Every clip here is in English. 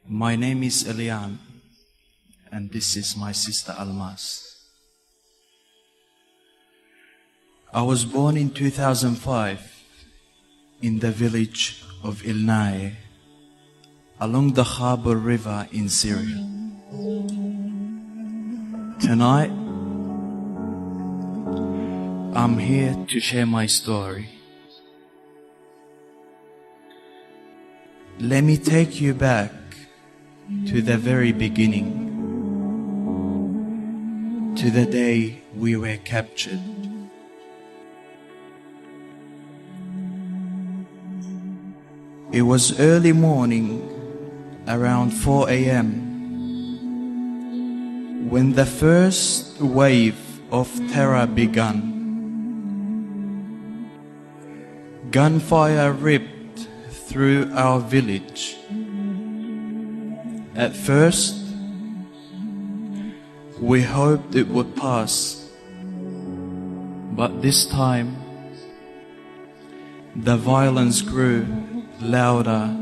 My name is Elian, and this is my sister Almas. I was born in 2005 in the village of Ilnae, along the Khabur River in Syria. Tonight, I'm here to share my story. Let me take you back to the very beginning, to the day we were captured. It was early morning, around 4 a.m., when the first wave of terror began. Gunfire ripped through our village. At first, we hoped it would pass, but this time, the violence grew louder,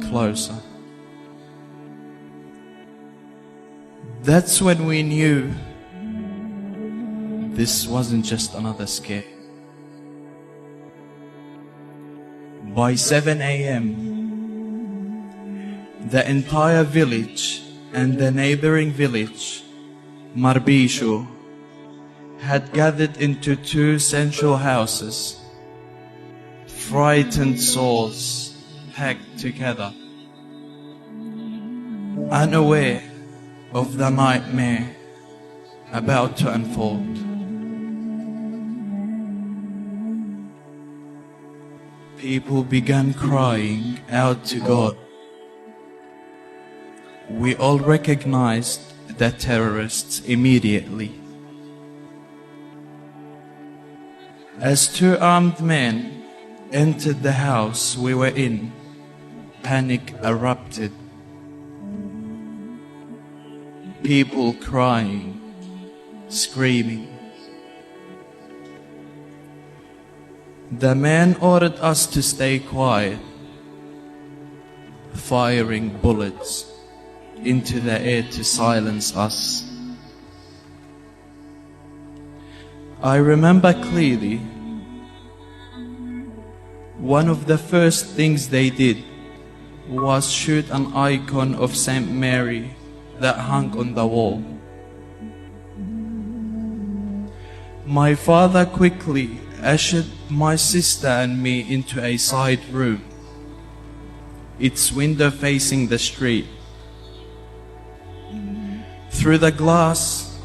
closer. That's when we knew this wasn't just another scare. By 7 a.m., the entire village and the neighboring village, Marbishu, had gathered into two central houses, frightened souls packed together, unaware of the nightmare about to unfold. People began crying out to God. We all recognized the terrorists immediately. As two armed men entered the house we were in, panic erupted. People crying, screaming. The man ordered us to stay quiet, firing bullets into the air to silence us. I remember clearly, one of the first things they did was shoot an icon of Saint Mary that hung on the wall. My father quickly ushered my sister and me into a side room, its window facing the street. Through the glass,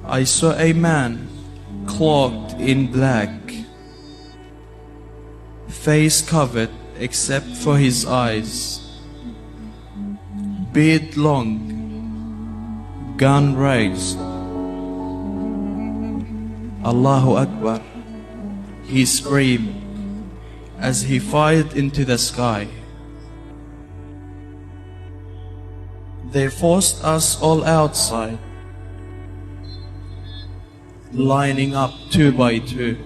I saw a man cloaked in black, face covered except for his eyes, beard long, gun raised. Allahu Akbar, he screamed as he fired into the sky. They forced us all outside, lining up 2 by 2.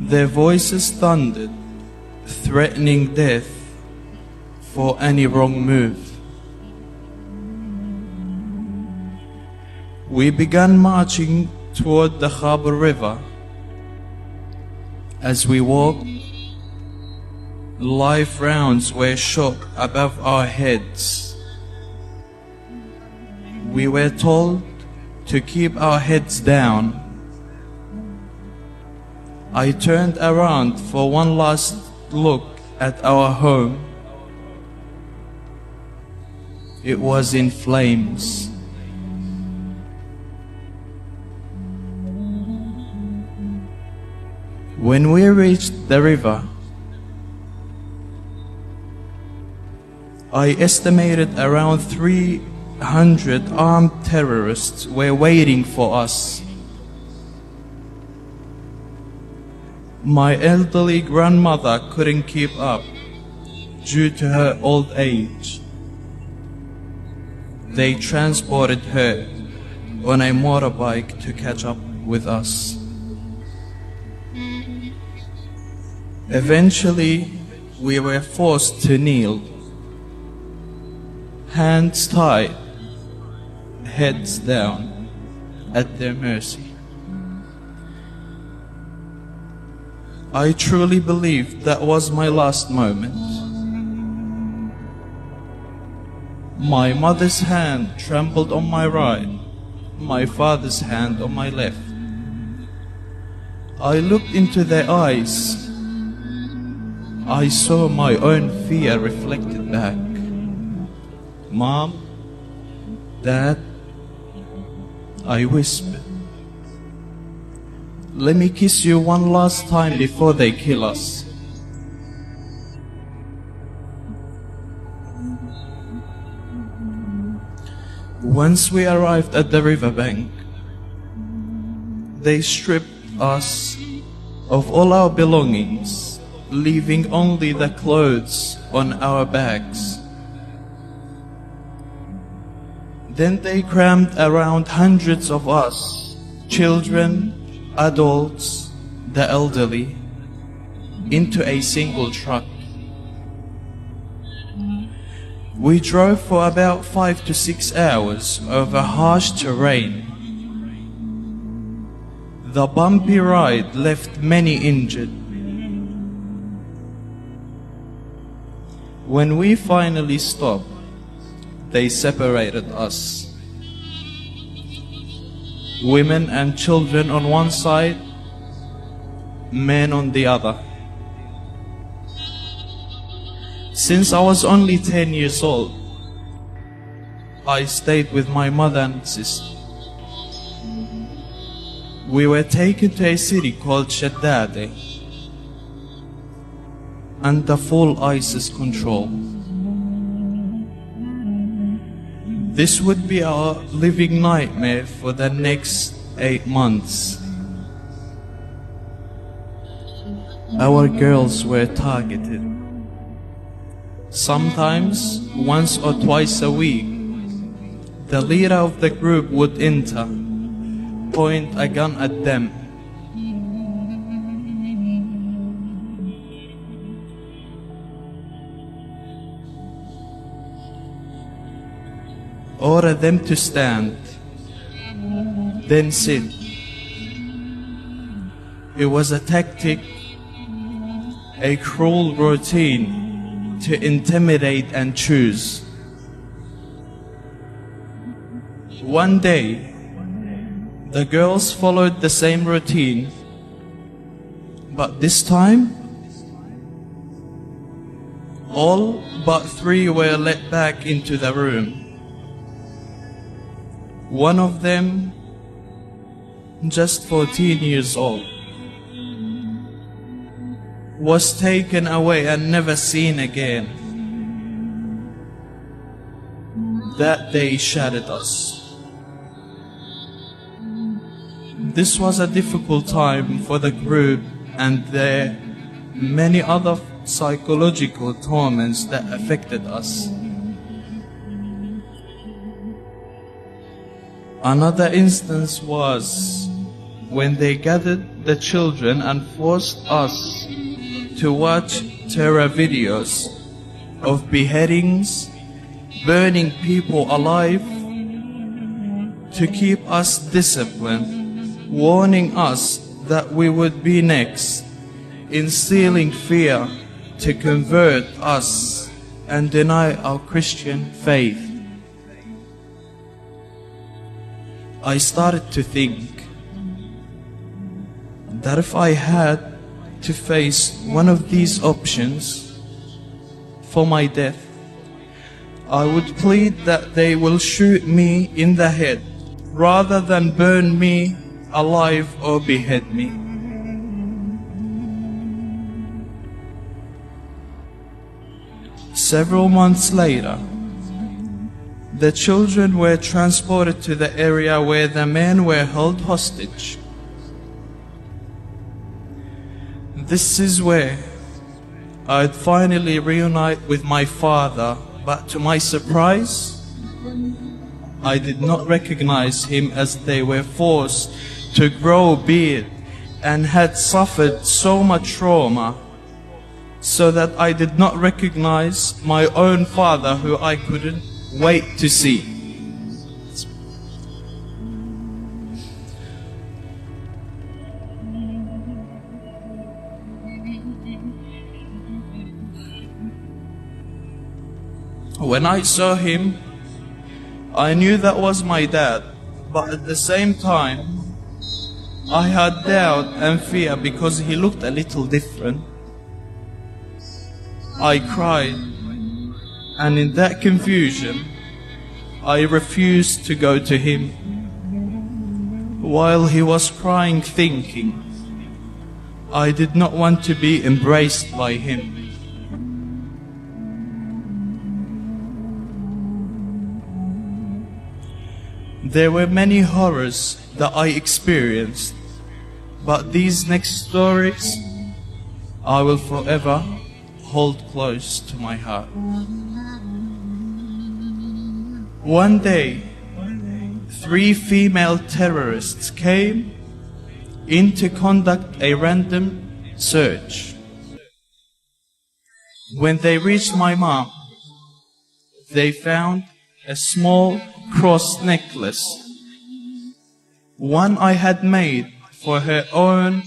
Their voices thundered, threatening death for any wrong move. We began marching toward the Khabur River. As we walked, live rounds were shot above our heads. We were told to keep our heads down. I turned around for one last look at our home. It was in flames. When we reached the river, I estimated around 300 armed terrorists were waiting for us. My elderly grandmother couldn't keep up due to her old age. They transported her on a motorbike to catch up with us. Eventually, we were forced to kneel, hands tied, heads down, at their mercy. I truly believed that was my last moment. My mother's hand trembled on my right, my father's hand on my left. I looked into their eyes. I saw my own fear reflected back. Mom, Dad, I whispered, let me kiss you one last time before they kill us. Once we arrived at the riverbank, they stripped us of all our belongings, leaving only the clothes on our backs. Then they crammed around hundreds of us, children, adults, the elderly, into a single truck. We drove for about 5 to 6 hours over harsh terrain. The bumpy ride left many injured. When we finally stopped, they separated us. Women and children on one side, men on the other. Since I was only 10 years old, I stayed with my mother and sister. We were taken to a city called Shaddade, under full ISIS control. This would be our living nightmare for the next 8 months. Our girls were targeted. Sometimes, once or twice a week, the leader of the group would enter, point a gun at them. Order them to stand, then sit. It was a tactic, a cruel routine to intimidate and choose. One day, the girls followed the same routine, but this time, all but 3 were let back into the room. One of them, just 14 years old, was taken away and never seen again. That day shattered us. This was a difficult time for the group, and there many other psychological torments that affected us. Another instance was when they gathered the children and forced us to watch terror videos of beheadings, burning people alive, to keep us disciplined, warning us that we would be next, instilling fear to convert us and deny our Christian faith. I started to think that if I had to face one of these options for my death, I would plead that they will shoot me in the head rather than burn me alive or behead me. Several months later, the children were transported to the area where the men were held hostage. This is where I'd finally reunite with my father, but to my surprise, I did not recognize him, as they were forced to grow a beard and had suffered so much trauma, so that I did not recognize my own father, who I couldn't wait to see. When I saw him, I knew that was my dad, but at the same time, I had doubt and fear because he looked a little different. I cried, and in that confusion, I refused to go to him. While he was crying, thinking, I did not want to be embraced by him. There were many horrors that I experienced, but these next stories I will forever hold close to my heart. One day, 3 female terrorists came in to conduct a random search. When they reached my mom, they found a small cross necklace, one I had made for her own,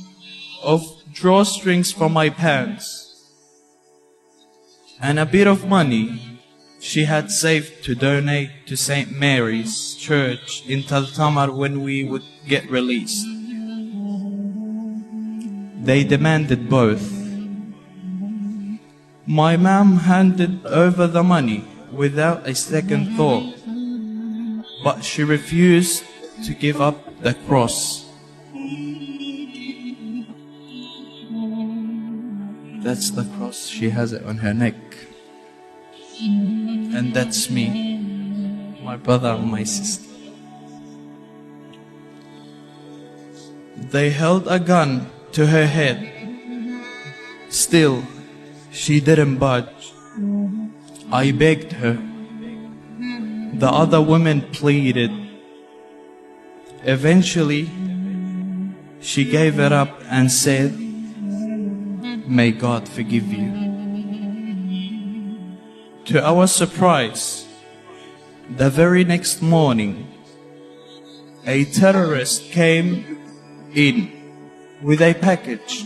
of drawstrings from my pants, and a bit of money she had saved to donate to St. Mary's Church in Tal Tamar when we would get released. They demanded both. My mom handed over the money without a second thought, but she refused to give up the cross. That's the cross. She has it on her neck. And that's me, my brother and my sister. They held a gun to her head. Still, she didn't budge. I begged her. The other women pleaded. Eventually, she gave it up and said, "May God forgive you." To our surprise, the very next morning, a terrorist came in with a package,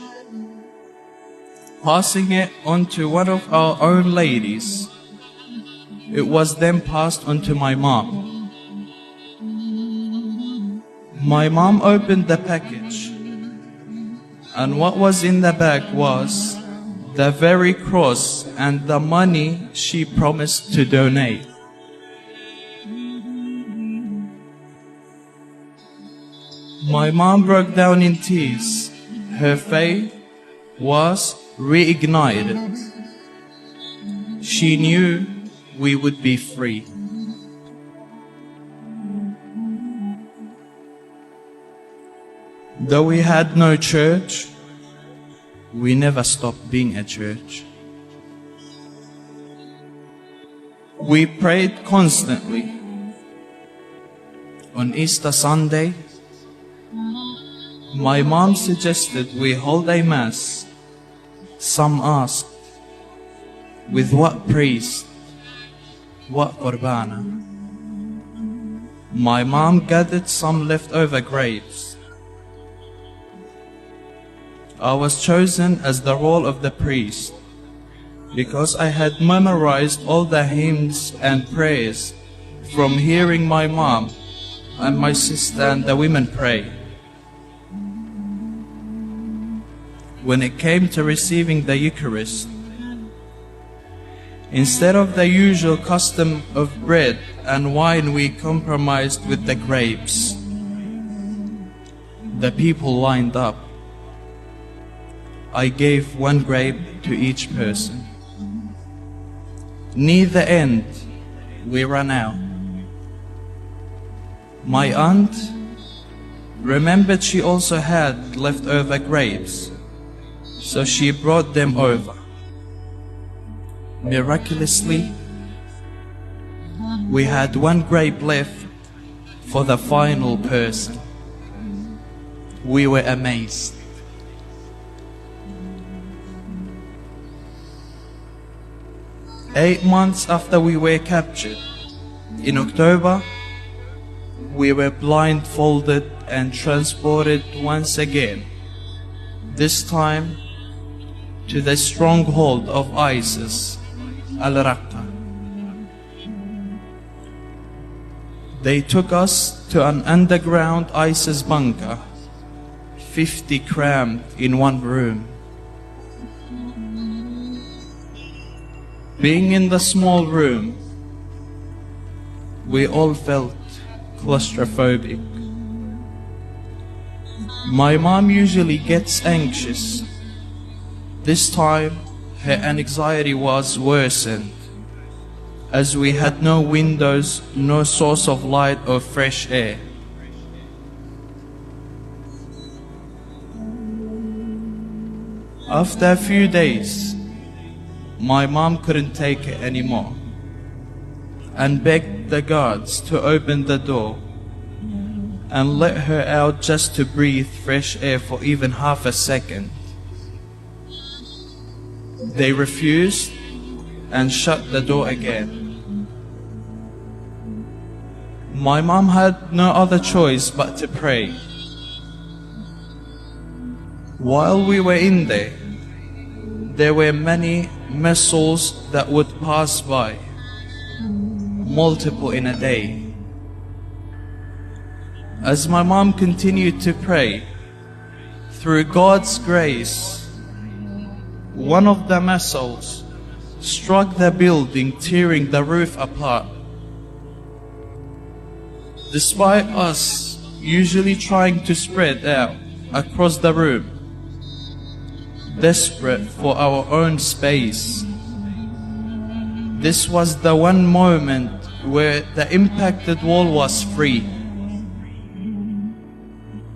passing it on to one of our own ladies. It was then passed on to my mom. My mom opened the package, and what was in the bag was the very cross and the money she promised to donate. My mom broke down in tears. Her faith was reignited. She knew we would be free. Though we had no church, we never stopped being a church. We prayed constantly. On Easter Sunday, my mom suggested we hold a mass. Some asked, with what priest? What qurbana? My mom gathered some leftover grapes. I was chosen as the role of the priest because I had memorized all the hymns and prayers from hearing my mom and my sister and the women pray. When it came to receiving the Eucharist, instead of the usual custom of bread and wine, we compromised with the grapes. The people lined up. I gave 1 grape to each person. Near the end, we ran out. My aunt remembered she also had leftover grapes, so she brought them over. Miraculously, we had 1 grape left for the final person. We were amazed. 8 months after we were captured, in October, we were blindfolded and transported once again, this time to the stronghold of ISIS, Al-Raqqa. They took us to an underground ISIS bunker, 50 crammed in one room. Being in the small room, we all felt claustrophobic. My mom usually gets anxious. This time, her anxiety was worsened, as we had no windows, no source of light or fresh air. After a few days, my mom couldn't take it anymore and begged the guards to open the door and let her out just to breathe fresh air for even half a second. They refused and shut the door again. My mom had no other choice but to pray. While we were in there were many missiles that would pass by, multiple in a day. As my mom continued to pray, through God's grace, one of the missiles struck the building, tearing the roof apart. Despite us usually trying to spread out across the room, desperate for our own space, this was the one moment where the impacted wall was free.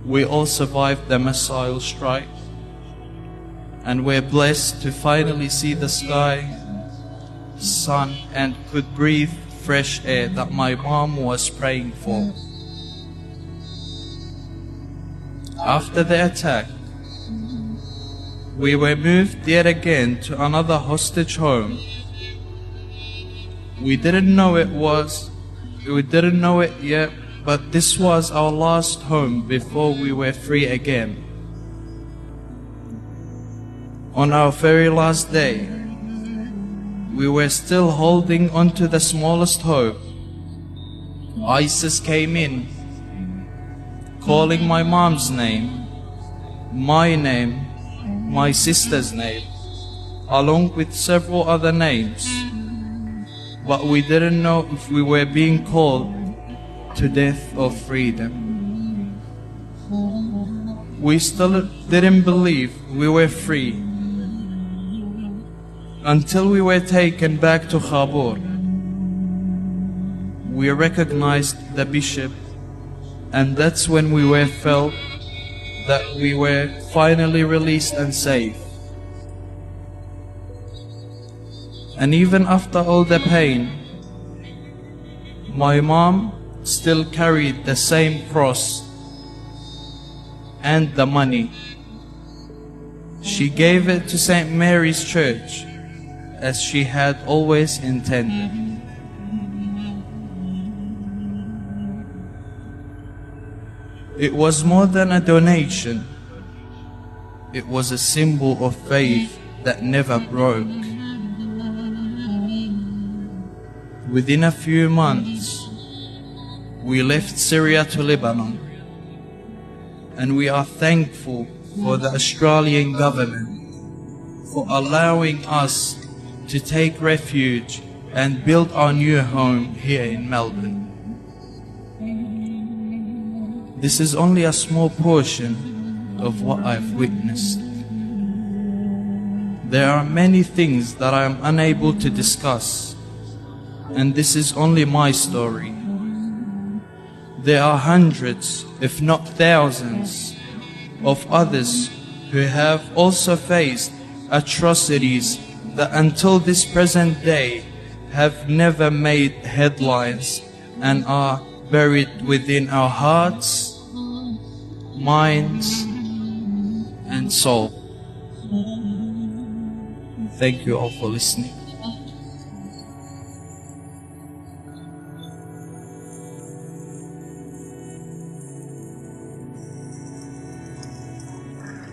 We all survived the missile strike, and were blessed to finally see the sky, sun, and could breathe fresh air that my mom was praying for. After the attack, we were moved yet again to another hostage home. We didn't know it yet, but this was our last home before we were free again. On our very last day, we were still holding on to the smallest hope. ISIS came in, calling my mom's name, my name, my sister's name, along with several other names. But we didn't know if we were being called to death or freedom. We still didn't believe we were free until we were taken back to Khabur. We recognized the bishop, and that's when we were felt that we were finally released and safe. And even after all the pain, my mom still carried the same cross and the money. She gave it to St. Mary's Church, as she had always intended. It was more than a donation. It was a symbol of faith that never broke. Within a few months, we left Syria to Lebanon, and we are thankful for the Australian government for allowing us to take refuge and build our new home here in Melbourne. This is only a small portion of what I've witnessed. There are many things that I am unable to discuss, and this is only my story. There are hundreds, if not thousands, of others who have also faced atrocities that until this present day have never made headlines and are buried within our hearts, minds, and soul. Thank you all for listening.